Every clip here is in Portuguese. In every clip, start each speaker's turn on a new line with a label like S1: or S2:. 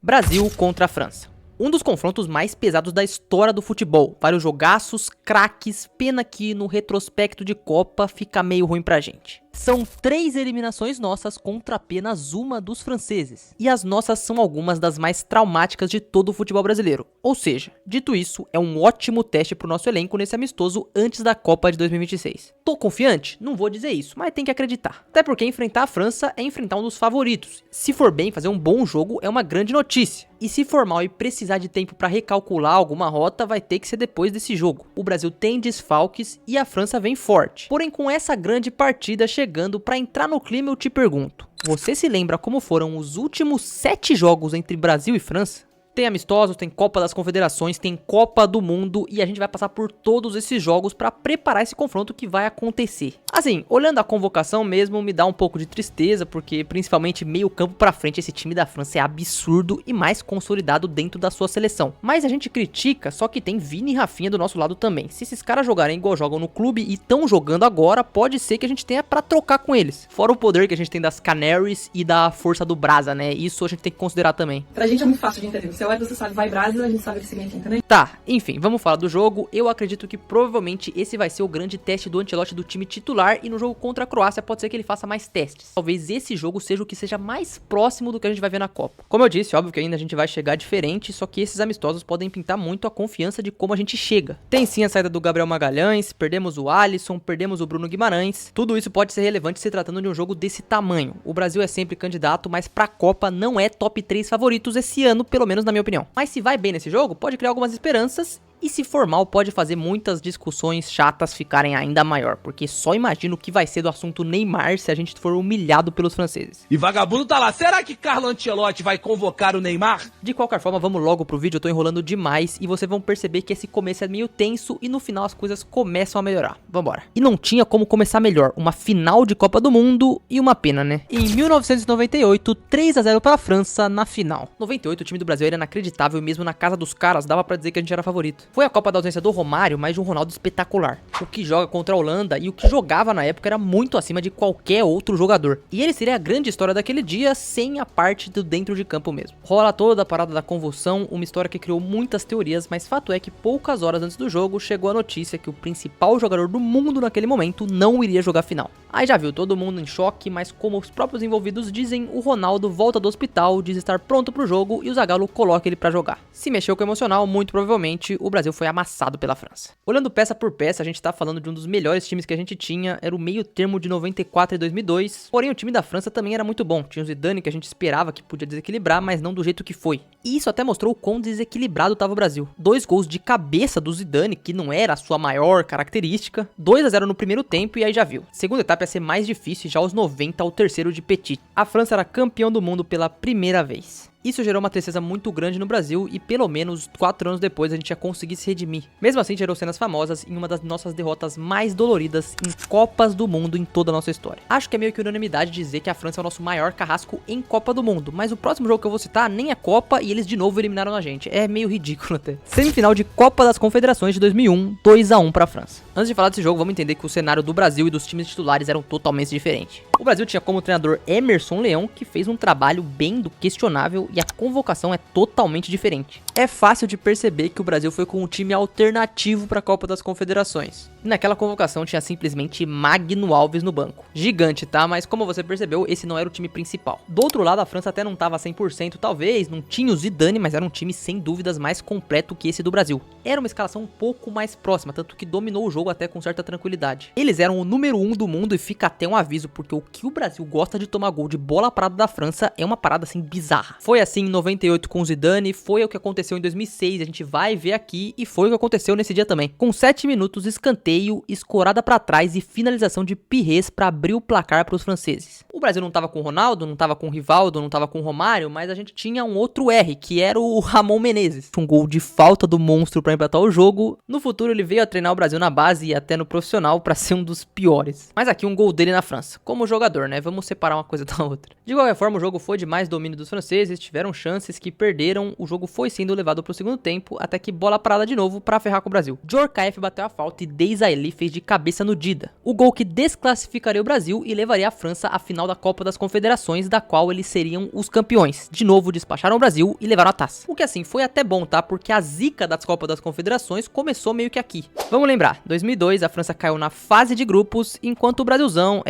S1: Brasil contra a França. Um dos confrontos mais pesados da história do futebol. Vários jogaços, craques, pena que no retrospecto de Copa fica meio ruim pra gente. São 3 eliminações nossas contra apenas uma dos franceses. E as nossas são algumas das mais traumáticas de todo o futebol brasileiro. Ou seja, dito isso, é um ótimo teste pro nosso elenco nesse amistoso antes da Copa de 2026. Tô confiante? Não vou dizer isso, mas tem que acreditar. Até porque enfrentar a França é enfrentar um dos favoritos. Se for bem, fazer um bom jogo é uma grande notícia. E se for mal e precisar de tempo pra recalcular alguma rota, vai ter que ser depois desse jogo. O Brasil tem desfalques e a França vem forte. Porém, com essa grande partida chegando, pra entrar no clima eu te pergunto: você se lembra como foram os últimos 7 jogos entre Brasil e França? Tem amistosos, tem Copa das Confederações, tem Copa do Mundo e a gente vai passar por todos esses jogos pra preparar esse confronto que vai acontecer. Assim, olhando a convocação mesmo, me dá um pouco de tristeza, porque principalmente meio campo pra frente esse time da França é absurdo e mais consolidado dentro da sua seleção. Mas a gente critica, só que tem Vini e Rafinha do nosso lado também. Se esses caras jogarem igual jogam no clube e estão jogando agora, pode ser que a gente tenha pra trocar com eles. Fora o poder que a gente tem das Canaries e da força do Brasa, né? Isso a gente tem que considerar também.
S2: Pra gente é muito fácil de entender. Você olha, você sabe, vai Brasil, a gente sabe o que significa, né?
S1: Tá, enfim, vamos falar do jogo. Eu acredito que provavelmente esse vai ser o grande teste do Ancelotti do time titular e no jogo contra a Croácia pode ser que ele faça mais testes. Talvez esse jogo seja o que seja mais próximo do que a gente vai ver na Copa. Como eu disse, óbvio que ainda a gente vai chegar diferente, só que esses amistosos podem pintar muito a confiança de como a gente chega. Tem sim a saída do Gabriel Magalhães, perdemos o Alisson, perdemos o Bruno Guimarães. Tudo isso pode ser relevante se tratando de um jogo desse tamanho. O Brasil é sempre candidato, mas pra Copa não é top 3 favoritos esse ano, pelo menos na minha opinião. Mas se vai bem nesse jogo, pode criar algumas esperanças. E se for mal, pode fazer muitas discussões chatas ficarem ainda maior, porque só imagino o que vai ser do assunto Neymar se a gente for humilhado pelos franceses.
S3: E vagabundo tá lá, será que Carlo Ancelotti vai convocar o Neymar?
S1: De qualquer forma, vamos logo pro vídeo, eu tô enrolando demais e vocês vão perceber que esse começo é meio tenso e no final as coisas começam a melhorar. Vambora. E não tinha como começar melhor, uma final de Copa do Mundo e uma pena, né? Em 1998, 3-0 para a França na final. 98, o time do Brasil era inacreditável e mesmo na casa dos caras dava pra dizer que a gente era favorito. Foi a Copa da ausência do Romário, mas de um Ronaldo espetacular. O que joga contra a Holanda e o que jogava na época era muito acima de qualquer outro jogador. E ele seria a grande história daquele dia sem a parte do dentro de campo mesmo. Rola toda a parada da convulsão, uma história que criou muitas teorias, mas fato é que poucas horas antes do jogo chegou a notícia que o principal jogador do mundo naquele momento não iria jogar a final. Aí já viu, todo mundo em choque, mas como os próprios envolvidos dizem, o Ronaldo volta do hospital, diz estar pronto pro jogo e o Zagallo coloca ele pra jogar. Se mexeu com o emocional, muito provavelmente o Brasil foi amassado pela França. Olhando peça por peça, a gente tá falando de um dos melhores times que a gente tinha, era o meio termo de 94 e 2002, porém o time da França também era muito bom, tinha o Zidane que a gente esperava que podia desequilibrar, mas não do jeito que foi. E isso até mostrou o quão desequilibrado tava o Brasil. 2 gols de cabeça do Zidane, que não era a sua maior característica, 2-0 no primeiro tempo e aí já viu. Segunda etapa ia ser mais difícil e já aos 90 o terceiro de Petit. A França era campeão do mundo pela primeira vez. Isso gerou uma tristeza muito grande no Brasil e pelo menos 4 anos depois a gente ia conseguir se redimir. Mesmo assim gerou cenas famosas em uma das nossas derrotas mais doloridas em Copas do Mundo em toda a nossa história. Acho que é meio que unanimidade dizer que a França é o nosso maior carrasco em Copa do Mundo, mas o próximo jogo que eu vou citar nem é Copa e eles de novo eliminaram a gente. É meio ridículo até. Semifinal de Copa das Confederações de 2001, 2-1 pra França. Antes de falar desse jogo, vamos entender que o cenário do Brasil e dos times titulares eram totalmente diferentes. O Brasil tinha como treinador Emerson Leão, que fez um trabalho bem do questionável e a convocação é totalmente diferente. É fácil de perceber que o Brasil foi com um time alternativo para a Copa das Confederações. E naquela convocação tinha simplesmente Magno Alves no banco. Gigante, tá? Mas como você percebeu, esse não era o time principal. Do outro lado, a França até não tava 100%, talvez, não tinha o Zidane, mas era um time sem dúvidas mais completo que esse do Brasil. Era uma escalação um pouco mais próxima, tanto que dominou o jogo até com certa tranquilidade. Eles eram o número 1 do mundo e fica até um aviso, porque o que o Brasil gosta de tomar gol de bola parada da França é uma parada assim bizarra. Foi assim em 98 com o Zidane, foi o que aconteceu em 2006, a gente vai ver aqui, e foi o que aconteceu nesse dia também. Com 7 minutos, escanteio, escorada pra trás e finalização de Pires pra abrir o placar pros franceses. O Brasil não tava com o Ronaldo, não tava com o Rivaldo, não tava com o Romário, mas a gente tinha um outro R, que era o Ramon Menezes. Um gol de falta do monstro pra empatar o jogo. No futuro ele veio a treinar o Brasil na base e até no profissional pra ser um dos piores. Mas aqui um gol dele na França. Como jogador, né? Vamos separar uma coisa da outra. De qualquer forma, o jogo foi de mais domínio dos franceses, tiveram chances que perderam, o jogo foi sendo levado pro segundo tempo, até que bola parada de novo pra ferrar com o Brasil. Djorkaeff bateu a falta e Desailly fez de cabeça no Dida. O gol que desclassificaria o Brasil e levaria a França à final da Copa das Confederações, da qual eles seriam os campeões. De novo, despacharam o Brasil e levaram a taça. O que assim, foi até bom, tá? Porque a zica das Copas das Confederações começou meio que aqui. Vamos lembrar, 2002 a França caiu na fase de grupos, enquanto o Brasilzão,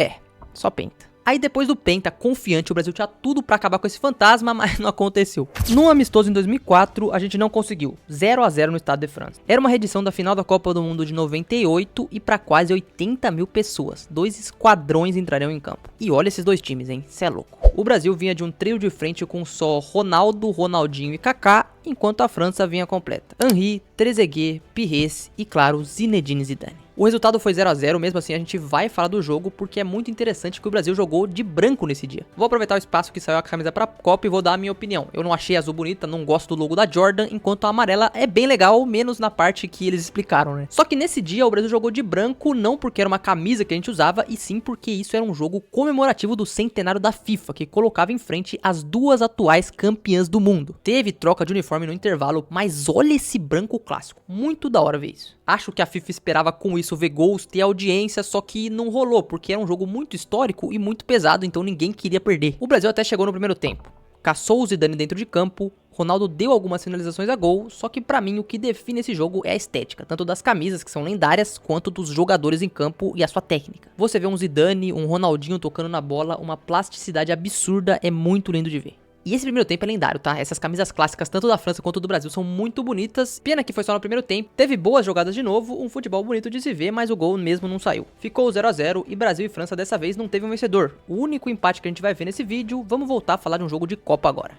S1: só penta. Aí depois do penta, confiante, o Brasil tinha tudo pra acabar com esse fantasma, mas não aconteceu. No amistoso em 2004, a gente não conseguiu. 0 a 0 no Stade de France. Era uma reedição da final da Copa do Mundo de 98 e pra quase 80 mil pessoas. 2 esquadrões entrariam em campo. E olha esses dois times, hein? Cê é louco. O Brasil vinha de um trio de frente com só Ronaldo, Ronaldinho e Kaká, enquanto a França vinha completa. Henry, Trezeguet, Pires e, claro, Zinedine Zidane. O resultado foi 0 a 0, mesmo assim a gente vai falar do jogo porque é muito interessante que o Brasil jogou de branco nesse dia. Vou aproveitar o espaço que saiu a camisa pra Copa e vou dar a minha opinião. Eu não achei a azul bonita, não gosto do logo da Jordan, enquanto a amarela é bem legal, menos na parte que eles explicaram, né? Só que nesse dia o Brasil jogou de branco não porque era uma camisa que a gente usava, e sim porque isso era um jogo comemorativo do centenário da FIFA, que colocava em frente as duas atuais campeãs do mundo. Teve troca de uniforme no intervalo, mas olha esse branco clássico, muito da hora ver isso. Acho que a FIFA esperava com isso ver gols, ter audiência, só que não rolou, porque era um jogo muito histórico e muito pesado, então ninguém queria perder. O Brasil até chegou no primeiro tempo. Caçou o Zidane dentro de campo, Ronaldo deu algumas finalizações a gol, só que pra mim o que define esse jogo é a estética, tanto das camisas, que são lendárias, quanto dos jogadores em campo e a sua técnica. Você vê um Zidane, um Ronaldinho tocando na bola, uma plasticidade absurda, é muito lindo de ver. E esse primeiro tempo é lendário, tá? Essas camisas clássicas, tanto da França quanto do Brasil, são muito bonitas. Pena que foi só no primeiro tempo. Teve boas jogadas de novo, um futebol bonito de se ver, mas o gol mesmo não saiu. Ficou 0 a 0 e Brasil e França dessa vez não teve um vencedor. O único empate que a gente vai ver nesse vídeo, vamos voltar a falar de um jogo de Copa agora.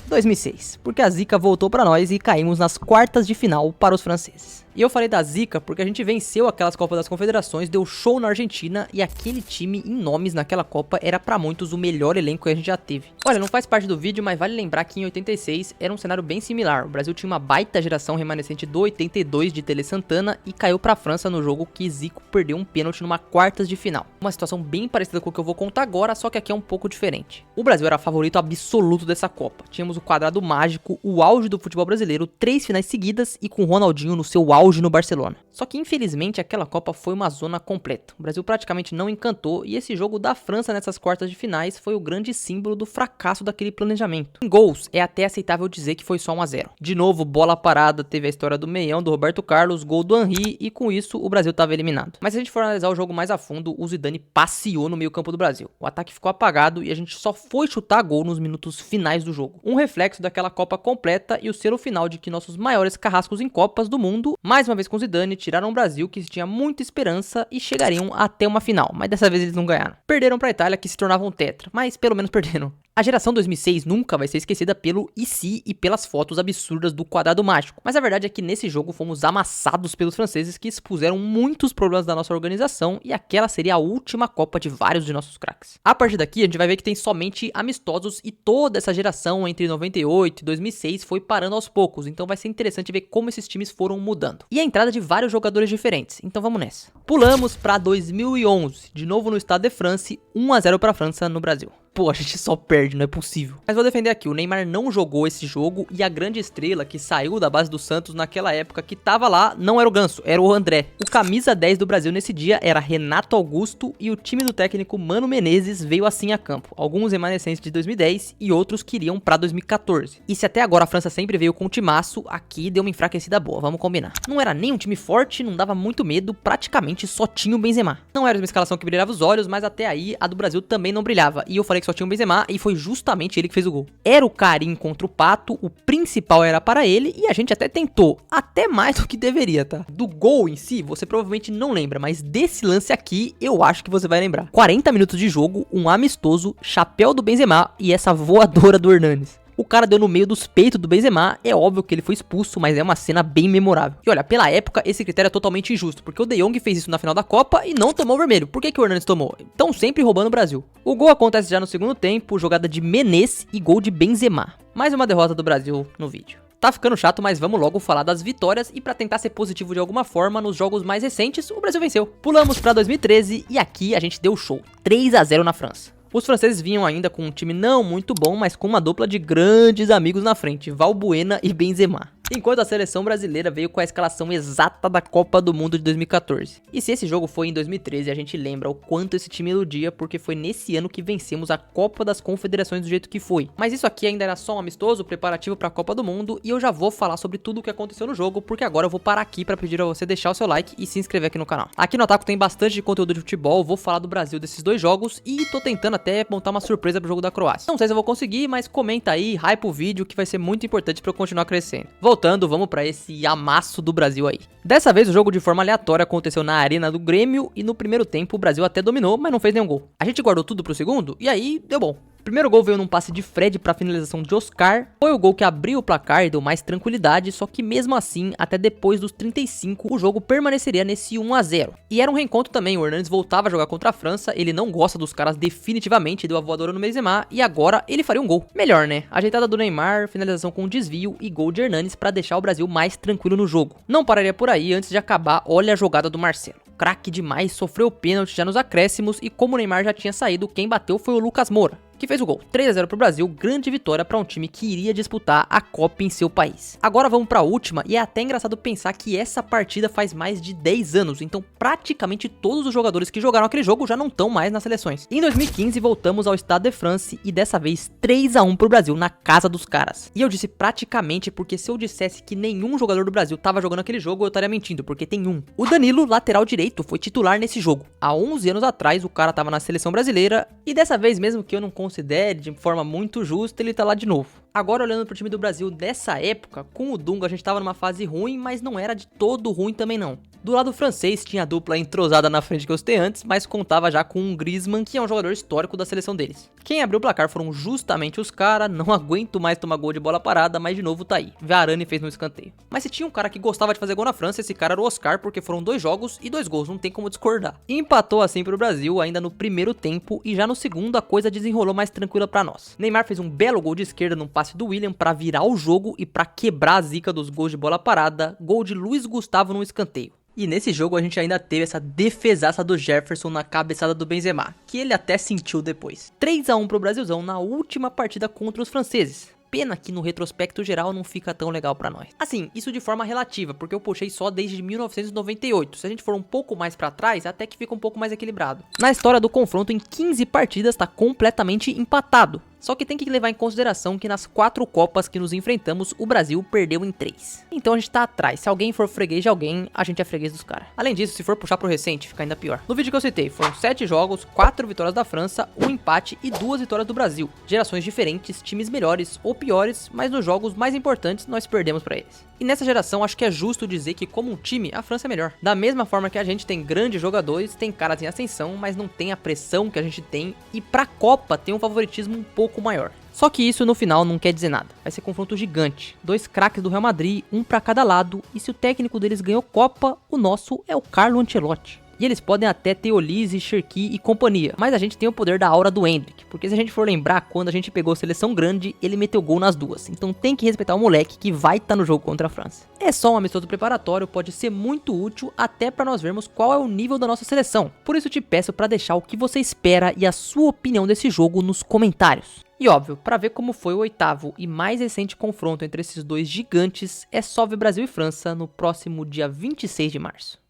S1: 2006, porque a zica voltou pra nós e caímos nas quartas de final para os franceses. E eu falei da zica porque a gente venceu aquelas Copas das Confederações, deu show na Argentina e aquele time em nomes naquela Copa era pra muitos o melhor elenco que a gente já teve. Olha, não faz parte do vídeo, mas vale lembrar que em 86 era um cenário bem similar. O Brasil tinha uma baita geração remanescente do 82 de Tele Santana e caiu pra França no jogo que Zico perdeu um pênalti numa quartas de final. Uma situação bem parecida com o que eu vou contar agora, só que aqui é um pouco diferente. O Brasil era favorito absoluto dessa Copa. Tínhamos o quadrado mágico, o auge do futebol brasileiro, 3 finais seguidas e com o Ronaldinho no seu auge no Barcelona. Só que infelizmente aquela Copa foi uma zona completa. O Brasil praticamente não encantou e esse jogo da França nessas quartas de finais foi o grande símbolo do fracasso daquele planejamento. Em gols, é até aceitável dizer que foi só 1 a 0. De novo, bola parada, teve a história do meião do Roberto Carlos, gol do Henry e com isso o Brasil estava eliminado. Mas se a gente for analisar o jogo mais a fundo, o Zidane passeou no meio campo do Brasil. O ataque ficou apagado e a gente só foi chutar gol nos minutos finais do jogo. Um reflexo daquela Copa completa e o selo final de que nossos maiores carrascos em Copas do mundo, mais uma vez com Zidane, tiraram o Brasil que tinha muita esperança e chegariam até uma final, mas dessa vez eles não ganharam. Perderam para a Itália que se tornava um tetra, mas pelo menos perderam. A geração 2006 nunca vai ser esquecida pelo IC e pelas fotos absurdas do quadrado mágico, mas a verdade é que nesse jogo fomos amassados pelos franceses que expuseram muitos problemas da nossa organização e aquela seria a última Copa de vários de nossos craques. A partir daqui a gente vai ver que tem somente amistosos e toda essa geração entre 98 e 2006 foi parando aos poucos, então vai ser interessante ver como esses times foram mudando. E a entrada de vários jogadores diferentes, então vamos nessa. Pulamos para 2011, de novo no Stade de France, 1 a 0 para a França no Brasil. Pô, a gente só perde, não é possível. Mas vou defender aqui, o Neymar não jogou esse jogo e a grande estrela que saiu da base do Santos naquela época que tava lá não era o Ganso, era o André. O camisa 10 do Brasil nesse dia era Renato Augusto e o time do técnico Mano Menezes veio assim a campo. Alguns remanescentes de 2010 e outros queriam pra 2014. E se até agora a França sempre veio com um timaço, aqui deu uma enfraquecida boa, vamos combinar. Não era nem um time forte, não dava muito medo, praticamente só tinha o Benzema. Não era uma escalação que brilhava os olhos, mas até aí a do Brasil também não brilhava. E eu falei que só tinha o Benzema e foi justamente ele que fez o gol. Era o Karim contra o Pato, o principal era para ele e a gente até tentou, até mais do que deveria, tá? Do gol em si, você provavelmente não lembra, mas desse lance aqui, eu acho que você vai lembrar. 40 minutos de jogo, um amistoso, chapéu do Benzema e essa voadora do Hernanes. O cara deu no meio dos peitos do Benzema, é óbvio que ele foi expulso, mas é uma cena bem memorável. E olha, pela época, esse critério é totalmente injusto, porque o De Jong fez isso na final da Copa e não tomou vermelho. Por que o Hernanes tomou? Então sempre roubando o Brasil. O gol acontece já no segundo tempo, jogada de Menez e gol de Benzema. Mais uma derrota do Brasil no vídeo. Tá ficando chato, mas vamos logo falar das vitórias e pra tentar ser positivo de alguma forma, nos jogos mais recentes, o Brasil venceu. Pulamos pra 2013 e aqui a gente deu show, 3-0 na França. Os franceses vinham ainda com um time não muito bom, mas com uma dupla de grandes amigos na frente, Valbuena e Benzema. Enquanto a seleção brasileira veio com a escalação exata da Copa do Mundo de 2014. E se esse jogo foi em 2013, a gente lembra o quanto esse time iludia, porque foi nesse ano que vencemos a Copa das Confederações do jeito que foi. Mas isso aqui ainda era só um amistoso, preparativo para a Copa do Mundo, e eu já vou falar sobre tudo o que aconteceu no jogo, porque agora eu vou parar aqui para pedir a você deixar o seu like e se inscrever aqui no canal. Aqui no Ataco tem bastante de conteúdo de futebol, vou falar do Brasil desses dois jogos e tô tentando até montar uma surpresa pro jogo da Croácia. Não sei se eu vou conseguir, mas comenta aí, hype o vídeo que vai ser muito importante para eu continuar crescendo. Voltando, vamos pra esse amasso do Brasil aí. Dessa vez o jogo de forma aleatória aconteceu na arena do Grêmio e no primeiro tempo o Brasil até dominou, mas não fez nenhum gol. A gente guardou tudo pro segundo e aí deu bom. O primeiro gol veio num passe de Fred para finalização de Oscar, foi o gol que abriu o placar e deu mais tranquilidade, só que mesmo assim, até depois dos 35, o jogo permaneceria nesse 1-0. E era um reencontro também, o Hernanes voltava a jogar contra a França, ele não gosta dos caras definitivamente, deu a voadora no Benzema e agora ele faria um gol. Melhor, né? Ajeitada do Neymar, finalização com desvio e gol de Hernanes para deixar o Brasil mais tranquilo no jogo. Não pararia por aí, antes de acabar, olha a jogada do Marcelo. Craque demais, sofreu o pênalti já nos acréscimos e como o Neymar já tinha saído, quem bateu foi o Lucas Moura, que fez o gol. 3-0 pro Brasil, grande vitória para um time que iria disputar a Copa em seu país. Agora vamos para a última e é até engraçado pensar que essa partida faz mais de 10 anos, então praticamente todos os jogadores que jogaram aquele jogo já não estão mais nas seleções. Em 2015 voltamos ao Stade de France e dessa vez 3-1 pro Brasil na casa dos caras. E eu disse praticamente porque se eu dissesse que nenhum jogador do Brasil tava jogando aquele jogo eu estaria mentindo, porque tem um. O Danilo, lateral direito, foi titular nesse jogo. Há 11 anos atrás o cara tava na seleção brasileira e dessa vez mesmo que eu não considere de forma muito justa, ele tá lá de novo. Agora olhando pro time do Brasil dessa época, com o Dunga a gente tava numa fase ruim, mas não era de todo ruim também não. Do lado francês tinha a dupla entrosada na frente que eu citei antes, mas contava já com um Griezmann, que é um jogador histórico da seleção deles. Quem abriu o placar foram justamente os caras, não aguento mais tomar gol de bola parada, mas de novo tá aí. Varane fez no escanteio. Mas se tinha um cara que gostava de fazer gol na França, esse cara era o Oscar, porque foram 2 jogos e 2 gols, não tem como discordar. E empatou assim pro Brasil ainda no primeiro tempo e já no segundo a coisa desenrolou mais tranquila pra nós. Neymar fez um belo gol de esquerda num passe do William pra virar o jogo e pra quebrar a zica dos gols de bola parada, gol de Luiz Gustavo no escanteio. E nesse jogo a gente ainda teve essa defesaça do Jefferson na cabeçada do Benzema, que ele até sentiu depois. 3-1 pro Brasilzão na última partida contra os franceses. Pena que no retrospecto geral não fica tão legal pra nós. Assim, isso de forma relativa, porque eu puxei só desde 1998. Se a gente for um pouco mais pra trás, até que fica um pouco mais equilibrado. Na história do confronto, em 15 partidas tá completamente empatado. Só que tem que levar em consideração que nas 4 Copas que nos enfrentamos, o Brasil perdeu em 3. Então a gente tá atrás. Se alguém for freguês de alguém, a gente é freguês dos caras. Além disso, se for puxar pro recente, fica ainda pior. No vídeo que eu citei, foram 7 jogos, 4 vitórias da França, 1 empate e 2 vitórias do Brasil. Gerações diferentes, times melhores ou piores, mas nos jogos mais importantes nós perdemos pra eles. E nessa geração, acho que é justo dizer que como um time, a França é melhor. Da mesma forma que a gente tem grandes jogadores, tem caras em ascensão, mas não tem a pressão que a gente tem. E pra Copa tem um favoritismo um pouco maior. Só que isso no final não quer dizer nada. Vai ser confronto gigante. 2 craques do Real Madrid, um pra cada lado. E se o técnico deles ganhou Copa, o nosso é o Carlo Ancelotti. E eles podem até ter Olise, Cherki e companhia, mas a gente tem o poder da aura do Endrick, porque se a gente for lembrar, quando a gente pegou a seleção grande, ele meteu gol nas duas, então tem que respeitar o moleque que vai estar no jogo contra a França. É só um amistoso preparatório, pode ser muito útil até para nós vermos qual é o nível da nossa seleção, por isso te peço para deixar o que você espera e a sua opinião desse jogo nos comentários. E óbvio, para ver como foi o 8º e mais recente confronto entre esses dois gigantes, é só ver Brasil e França no próximo dia 26 de março.